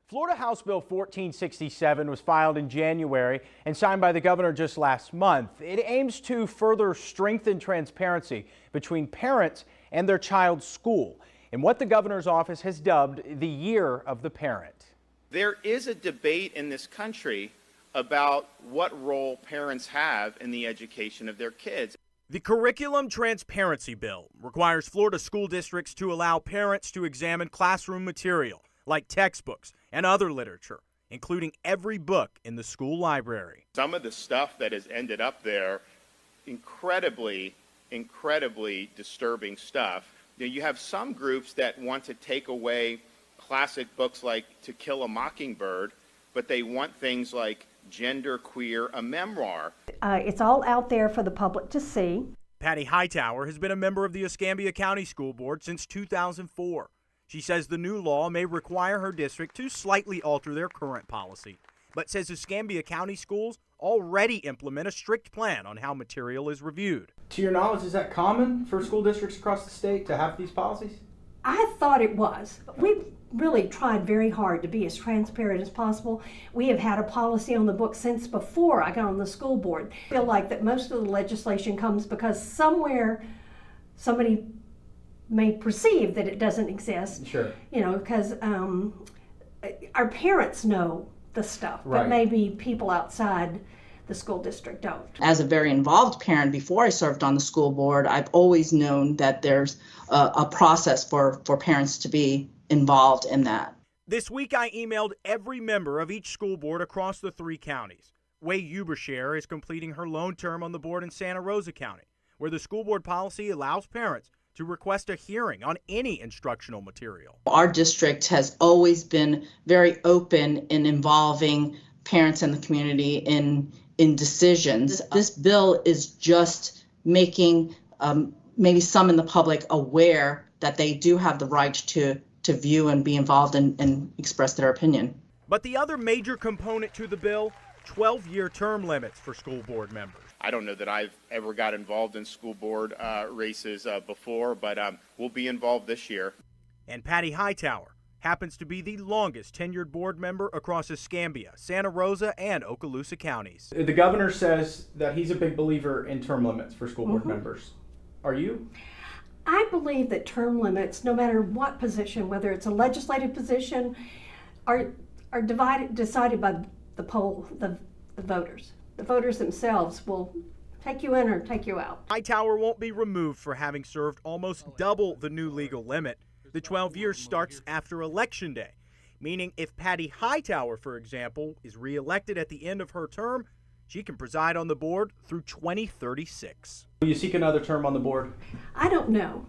Florida House Bill 1467 was filed in January and signed by the governor just last month. It aims to further strengthen transparency between parents and their child's school in what the governor's office has dubbed the Year of the Parent. There is a debate in this country about what role parents have in the education of their kids. The Curriculum Transparency Bill requires Florida school districts to allow parents to examine classroom material like textbooks and other literature, including every book in the school library. Some of the stuff that has ended up there, incredibly disturbing stuff. You have some groups that want to take away classic books like To Kill a Mockingbird, but they want things like Gender Queer, a memoir. It's all out there for the public to see. Patty Hightower has been a member of the Escambia County School Board since 2004. She says the new law may require her district to slightly alter their current policy, but says Escambia County schools already implement a strict plan on how material is reviewed. To your knowledge, is that common for school districts across the state to have these policies? I thought it was. We've really tried very hard to be as transparent as possible. We have had a policy on the books since before I got on the school board. I feel like that most of the legislation comes because somewhere somebody may perceive that it doesn't exist. Sure. You know, because our parents know the stuff, right, but maybe people outside the school district don't. As a very involved parent before I served on the school board, I've always known that there's a process for parents to be involved in that. This week I emailed every member of each school board across the 3 counties. Way Ubershare is completing her lone term on the board in Santa Rosa County, where the school board policy allows parents to request a hearing on any instructional material. Our district has always been very open in involving parents in the community in decisions. This bill is just making maybe some in the public aware that they do have the right to view and be involved and express their opinion. But the other major component to the bill, 12-year term limits for school board members. I don't know that I've ever got involved in school board races before, but we'll be involved this year. And Patty Hightower happens to be the longest tenured board member across Escambia, Santa Rosa, and Okaloosa counties. The governor says that he's a big believer in term limits for school board members. Are you? I believe that term limits, no matter what position, whether it's a legislative position, are decided by the voters. The voters themselves will take you in or take you out. Hightower won't be removed for having served almost double the new legal limit. The 12 years starts after Election Day, meaning if Patty Hightower, for example, is reelected at the end of her term, she can preside on the board through 2036. Will you seek another term on the board? I don't know.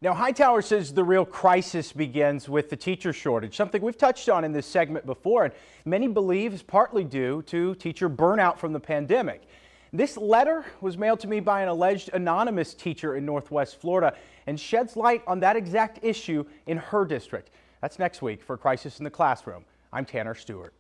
Now, Hightower says the real crisis begins with the teacher shortage, something we've touched on in this segment before, and many believe is partly due to teacher burnout from the pandemic. This letter was mailed to me by an alleged anonymous teacher in Northwest Florida and sheds light on that exact issue in her district. That's next week for Crisis in the Classroom. I'm Tanner Stewart.